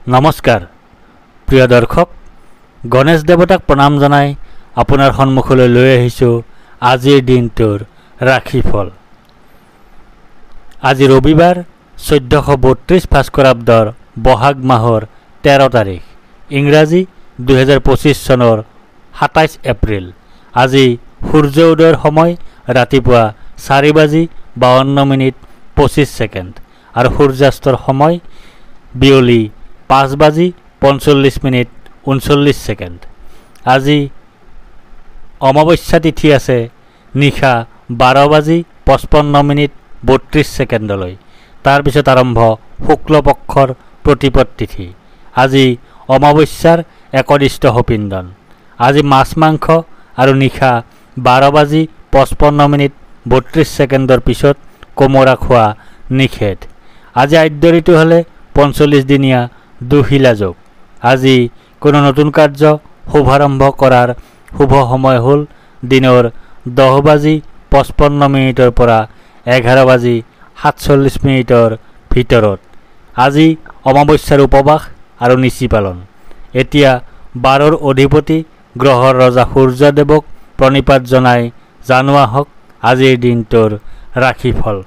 নমস্কাৰ প্ৰিয় দৰ্শক গণেশ দেৱতাক প্ৰণাম জনাই আপোনাৰ সন্মুখলৈ লৈ আহিছোঁ আজিৰ দিনটোৰ ৰাশিফল। আজি ৰবিবাৰ 1432 ভাস্কৰাব্দৰ বহাগ মাহৰ 13 তাৰিখ, ইংৰাজী 2025 চনৰ 27 এপ্ৰিল। আজি সূৰ্য উদয়ৰ সময় ৰাতিপুৱা 4:52:25 আৰু সূৰ্যাস্তৰ সময় বিয়লি 5:45:39। আজি অমাৱস্যা তিথি আছে নিশা 12:55:32। তাৰপিছত আৰম্ভ শুক্লপক্ষৰ প্ৰতিপদ তিথি। আজি অমাৱস্যাৰ একনিষ্ঠ সপিন্দন। আজি মাছ মাংস আৰু নিশা 12:55:32 পিছত কোমোৰা খোৱা নিষেধ। আজি আদ্য ঋতু হ'লে 45 দিনীয়া দুশিলা যোগ। আজি কোনো নতুন কাৰ্য শুভাৰম্ভ কৰাৰ শুভ সময় হ'ল দিনৰ 10:55 পৰা 11:47 ভিতৰত। আজি অমাৱস্যাৰ উপবাস আৰু নিচি পালন। এতিয়া বাৰৰ অধিপতি গ্ৰহৰ ৰজা সূৰ্যদেৱক প্ৰণিপাত জনাই জনোৱা হওক আজিৰ দিনটোৰ ৰাশিফল।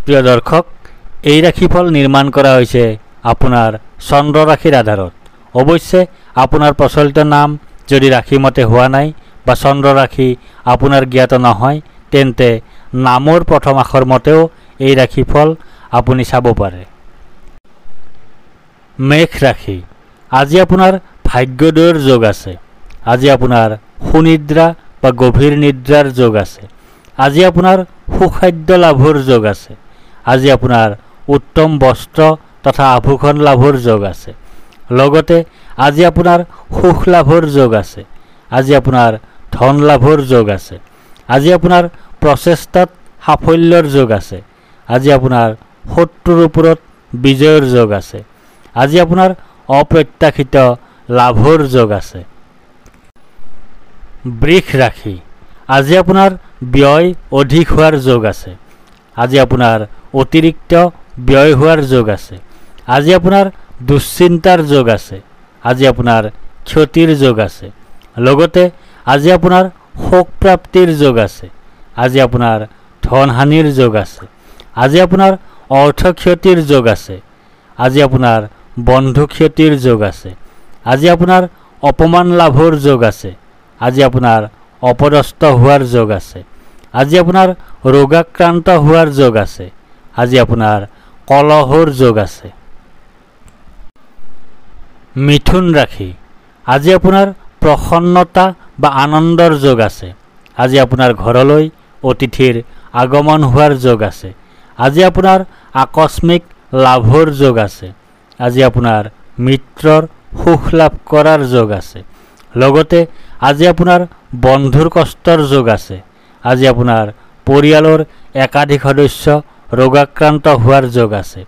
প্ৰিয় দৰ্শক, এই ৰাশিফল নিৰ্মাণ কৰা হৈছে আপোনাৰ চন্দ্ৰ ৰাশিৰ আধাৰত। অৱশ্যে আপোনাৰ প্ৰচলিত নাম যদি ৰাশিমতে হোৱা নাই বা চন্দ্ৰ ৰাশি আপোনাৰ জ্ঞাত নহয়, তেন্তে নামৰ প্ৰথম আখৰ মতেও এই ৰাশিফল আপুনি চাব পাৰে। মেষ ৰাশি। আজি আপোনাৰ ভাগ্যোদয়ৰ যোগ আছে। আজি আপোনাৰ সুনিদ্ৰা বা গভীৰ নিদ্ৰাৰ যোগ আছে। আজি আপোনাৰ সুখাদ্য লাভৰ যোগ আছে। আজি আপোনাৰ উত্তম বস্ত্ৰ তথা আভূষণ লাভৰ যোগ আছে। লগতে আজি আপোনাৰ সুখ লাভৰ যোগ আছে। আজি আপোনাৰ ধন লাভৰ যোগ আছে। আজি আপোনাৰ প্ৰচেষ্টাত সাফল্যৰ যোগ আছে। আজি আপোনাৰ শত্ৰুৰ ওপৰত বিজয়ৰ যোগ আছে। আজি আপোনাৰ অপ্ৰত্যাশিত লাভৰ যোগ আছে। বৃষ ৰাশি। আজি আপোনাৰ ব্যয় অধিক হোৱাৰ যোগ আছে। আজি আপোনাৰ অতিৰিক্ত ব্যয় হোৱাৰ যোগ আছে। আজি আপোনাৰ দুশ্চিন্তাৰ যোগ আছে। আজি আপোনাৰ ক্ষতিৰ যোগ আছে। লগতে আজি আপোনাৰ শোক প্ৰাপ্তিৰ যোগ আছে। আজি আপোনাৰ ধনহানিৰ যোগ আছে। আজি আপোনাৰ অৰ্থ ক্ষতিৰ যোগ আছে। আজি আপোনাৰ বন্ধু ক্ষতিৰ যোগ আছে। আজি আপোনাৰ অপমান লাভৰ যোগ আছে। আজি আপোনাৰ অপদস্থ হোৱাৰ যোগ আছে। আজি আপোনাৰ ৰোগাক্ৰান্ত হোৱাৰ যোগ আছে। আজি আপোনাৰ কলহৰ যোগ আছে। মিথুন ৰাশি। আজি আপোনাৰ প্ৰসন্নতা বা আনন্দৰ যোগ আছে। আজি আপোনাৰ ঘৰলৈ অতিথিৰ আগমন হোৱাৰ যোগ আছে। আজি আপোনাৰ আকস্মিক লাভৰ যোগ আছে। আজি আপোনাৰ মিত্ৰৰ সুখ লাভ কৰাৰ যোগ আছে। লগতে আজি আপোনাৰ বন্ধুৰ কষ্টৰ যোগ আছে। আজি আপোনাৰ পৰিয়ালৰ একাধিক সদস্য ৰোগাক্ৰান্ত হোৱাৰ যোগ আছে।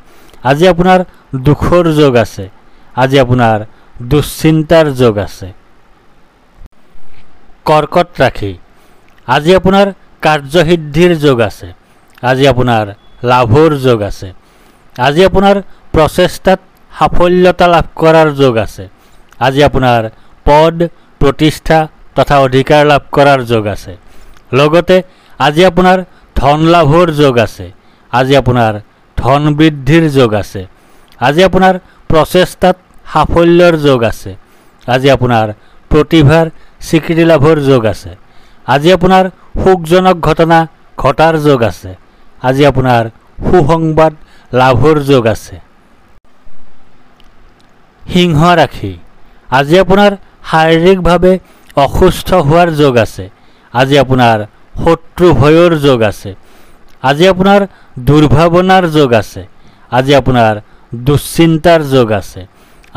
আজি আপোনাৰ দুখৰ যোগ আছে। আজি আপোনাৰ দুশ্চিন্তাৰ যোগ আছে। কৰ্কট ৰাশি। আজি আপোনাৰ কাৰ্যসিদ্ধিৰ যোগ আছে। আজি আপোনাৰ লাভৰ যোগ আছে। আজি আপোনাৰ প্ৰচেষ্টাত সাফল্যতা লাভ কৰাৰ যোগ আছে। আজি আপোনাৰ পদ প্ৰতিষ্ঠা তথা অধিকাৰ লাভ কৰাৰ যোগ আছে। লগতে আজি আপোনাৰ ধন লাভৰ যোগ আছে। আজি আপোনাৰ ধন বৃদ্ধিৰ যোগ আছে। আজি আপোনাৰ প্ৰচেষ্টাত সাফল্যৰ যোগ আছে। আজি আপোনাৰ প্ৰতিভাৰ স্বীকৃতি লাভৰ যোগ আছে। আজি আপোনাৰ সুখজনক ঘটনা ঘটাৰ যোগ আছে। আজি আপোনাৰ সুসংবাদ লাভৰ যোগ আছে। সিংহ ৰাশি। আজি আপোনাৰ শাৰীৰিকভাৱে অসুস্থ হোৱাৰ যোগ আছে। আজি আপোনাৰ শত্ৰু ভয়ৰ যোগ আছে। আজি আপোনাৰ দুৰ্ভাৱনাৰ যোগ আছে। আজি আপোনাৰ দুশ্চিন্তাৰ যোগ আছে।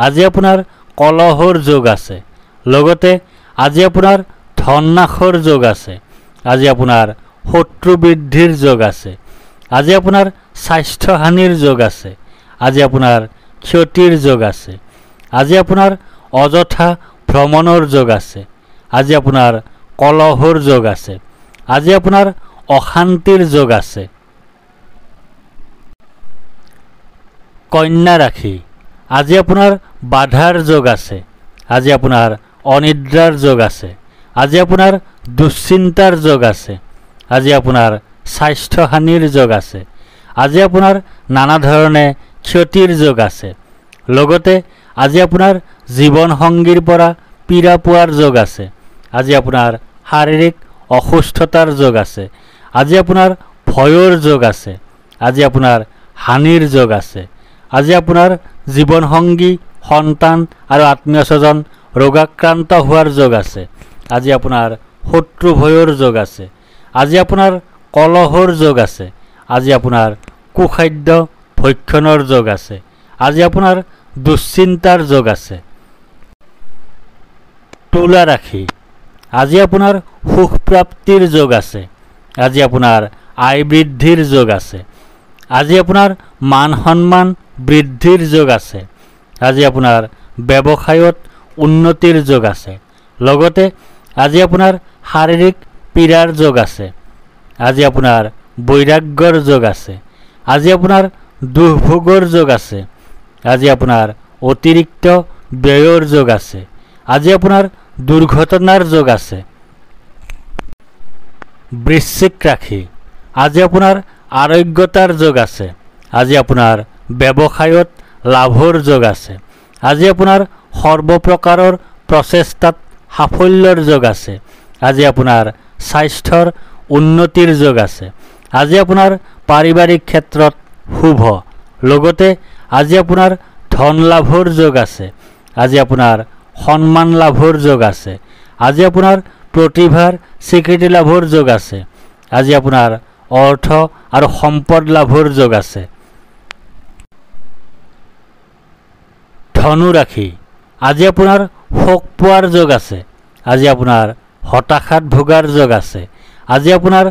আজি আপোনাৰ কলহৰ যোগ আছে। লগতে আজি আপোনাৰ ধন নাশৰ যোগ আছে। আজি আপোনাৰ শত্ৰু বৃদ্ধিৰ যোগ আছে। আজি আপোনাৰ স্বাস্থ্যহানিৰ যোগ আছে। আজি আপোনাৰ ক্ষতিৰ যোগ আছে। আজি আপোনাৰ অযথা ভ্ৰমণৰ যোগ আছে। আজি আপোনাৰ কলহৰ যোগ আছে। আজি আপোনাৰ অশান্তিৰ যোগ আছে। কন্যা ৰাশি। আজি আপোনাৰ বাধাৰ যোগ আছে। আজি আপোনাৰ অনিদ্ৰাৰ যোগ আছে। আজি আপোনাৰ দুশ্চিন্তাৰ যোগ আছে। আজি আপোনাৰ স্বাস্থ্যহানিৰ যোগ আছে। আজি আপোনাৰ নানা ধৰণে ক্ষতিৰ যোগ আছে। লগতে আজি আপোনাৰ জীৱনসংগীৰ পৰা পীড়া পোৱাৰ যোগ আছে। আজি আপোনাৰ শাৰীৰিক অসুস্থতাৰ যোগ আছে। আজি আপোনাৰ ভয়ৰ যোগ আছে। আজি আপোনাৰ হানিৰ যোগ আছে। আজি আপোনাৰ জীৱনসংগী, সন্তান আৰু আত্মীয় স্বজন ৰোগাক্ৰান্ত হোৱাৰ যোগ আছে। আজি আপোনাৰ শত্ৰু ভয়ৰ যোগ আছে। আজি আপোনাৰ কলহৰ যোগ আছে। আজি আপোনাৰ কুখাদ্য ভক্ষণৰ যোগ আছে। আজি আপোনাৰ দুশ্চিন্তাৰ যোগ আছে। তুলা ৰাশি, আজি আপোনাৰ সুখ প্ৰাপ্তিৰ যোগ আছে। আজি আপোনাৰ আয় বৃদ্ধিৰ যোগ আছে। আজি আপোনাৰ মান সন্মান বৃদ্ধিৰ যোগ আছে। আজি আপোনাৰ ব্যৱসায়ত উন্নতিৰ যোগ আছে। লগতে আজি আপোনাৰ শাৰীৰিক পীড়াৰ যোগ আছে। আজি আপোনাৰ বৈৰাগ্যৰ যোগ আছে। আজি আপোনাৰ দুৰ্ভোগৰ যোগ আছে। আজি আপোনাৰ অতিৰিক্ত ব্যয়ৰ যোগ আছে। আজি আপোনাৰ দুৰ্ঘটনাৰ যোগ আছে। বৃশ্চিক ৰাশি, আজি আপোনাৰ আৰোগ্যতাৰ যোগ আছে। আজি আপোনাৰ ব্যৱসায়ত লাভৰ যোগ আছে। আজি আপোনাৰ সৰ্বপ্ৰকাৰৰ প্ৰচেষ্টাত সাফল্যৰ যোগ আছে। আজি আপোনাৰ স্বাস্থ্যৰ উন্নতিৰ যোগ আছে। আজি আপোনাৰ পাৰিবাৰিক ক্ষেত্ৰত শুভ। লগতে আজি আপোনাৰ ধন লাভৰ যোগ আছে। আজি আপোনাৰ সন্মান লাভৰ যোগ আছে। আজি আপোনাৰ প্ৰতিভাৰ স্বীকৃতি লাভৰ যোগ আছে। আজি আপোনাৰ অৰ্থ আৰু সম্পদ লাভৰ যোগ আছে। ধনু ৰাশি, আজি আপোনাৰ শোক পোৱাৰ যোগ আছে। আজি আপোনাৰ হতাশাত ভোগাৰ যোগ আছে। আজি আপোনাৰ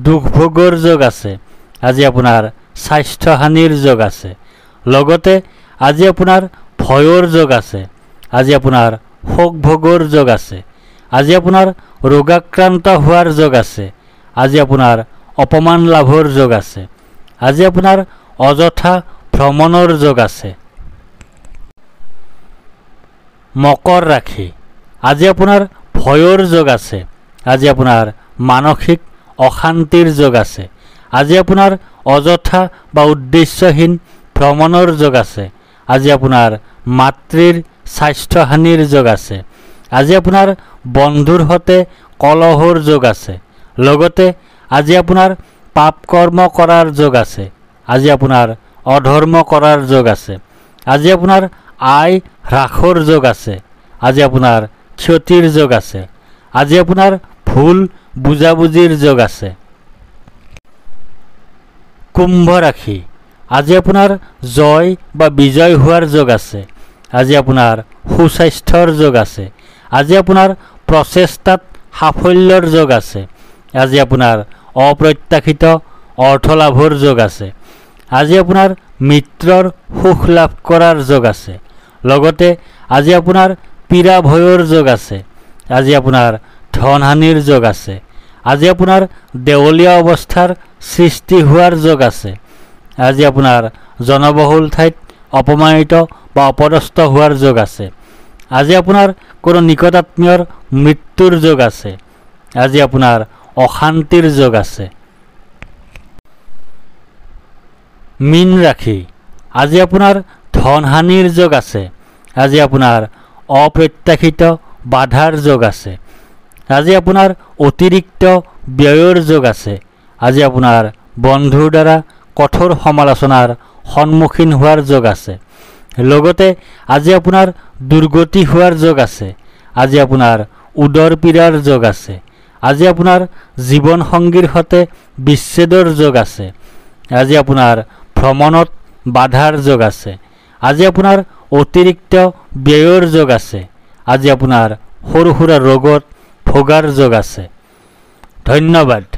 দুখ ভোগৰ যোগ আছে। আজি আপোনাৰ স্বাস্থ্যহানিৰ যোগ আছে। লগতে আজি আপোনাৰ ভয়ৰ যোগ আছে। আজি আপোনাৰ শোক ভোগৰ যোগ আছে। আজি আপোনাৰ ৰোগাক্ৰান্ত হোৱাৰ যোগ আছে। আজি আপোনাৰ অপমান লাভৰ যোগ আছে। আজি আপোনাৰ অযথা ভ্ৰমণৰ যোগ আছে। মকৰ ৰাশি, আজি আপোনাৰ ভয়ৰ যোগ আছে। আজি আপোনাৰ মানসিক অশান্তিৰ যোগ আছে। আজি আপোনাৰ অযথা বা উদ্দেশ্যহীন ভ্ৰমণৰ যোগ আছে। আজি আপোনাৰ মাতৃৰ স্বাস্থ্যহানিৰ যোগ আছে। আজি আপোনাৰ বন্ধুৰ সৈতে কলহৰ যোগ আছে। লগতে আজি আপোনাৰ পাপ কৰ্ম কৰাৰ যোগ আছে। আজি আপোনাৰ অধৰ্ম কৰাৰ যোগ আছে। আজি আপোনাৰ আয় হ্ৰাসৰ যোগ আছে। আজি আপোনাৰ ক্ষতিৰ যোগ আছে। আজি আপোনাৰ ভুল বুজাবুজিৰ যোগ আছে। কুম্ভ ৰাশি, আজি আপোনাৰ জয় বা বিজয় হোৱাৰ যোগ আছে। আজি আপোনাৰ সুস্বাস্থ্যৰ যোগ আছে। আজি আপোনাৰ প্ৰচেষ্টাত সাফল্যৰ যোগ আছে। আজি আপোনাৰ অপ্ৰত্যাশিত অৰ্থ লাভৰ যোগ আছে। আজি আপোনাৰ মিত্ৰৰ সুখ লাভ কৰাৰ যোগ আছে। লগতে আজি আপোনাৰ পীড়া ভয়ৰ যোগ আছে। আজি আপোনাৰ ধনহানিৰ যোগ আছে। আজি আপোনাৰ দেৱলীয়া অৱস্থাৰ সৃষ্টি হোৱাৰ যোগ আছে। আজি আপোনাৰ জনবহুল ঠাইত অপমানিত বা অপদস্থ হোৱাৰ যোগ আছে। আজি আপোনাৰ কোনো নিকট আত্মীয়ৰ মৃত্যুৰ যোগ আছে। আজি আপোনাৰ অশান্তিৰ যোগ আছে। মীন ৰাশি, আজি আপোনাৰ ধনহানিৰ যোগ আছে। আজি আপোনাৰ অপ্ৰত্যাশিত বাধাৰ যোগ আছে। আজি আপোনাৰ অতিৰিক্ত ব্যয়ৰ যোগ আছে। আজি আপোনাৰ বন্ধুৰ দ্বাৰা কঠোৰ সমালোচনাৰ সন্মুখীন হোৱাৰ যোগ আছে। লগতে আজি আপোনাৰ দুৰ্গতি হোৱাৰ যোগ আছে। আজি আপোনাৰ উদৰ পীড়াৰ যোগ আছে। আজি আপোনাৰ জীৱনসংগীৰ সৈতে বিচ্ছেদৰ যোগ আছে। আজি আপোনাৰ ভ্ৰমণত বাধাৰ যোগ আছে। আজি আপোনাৰ অতিৰিক্ত ব্যয়ৰ যোগ আছে। আজি আপোনাৰ সৰু সুৰা ৰোগত ভোগাৰ যোগ আছে। ধন্যবাদ।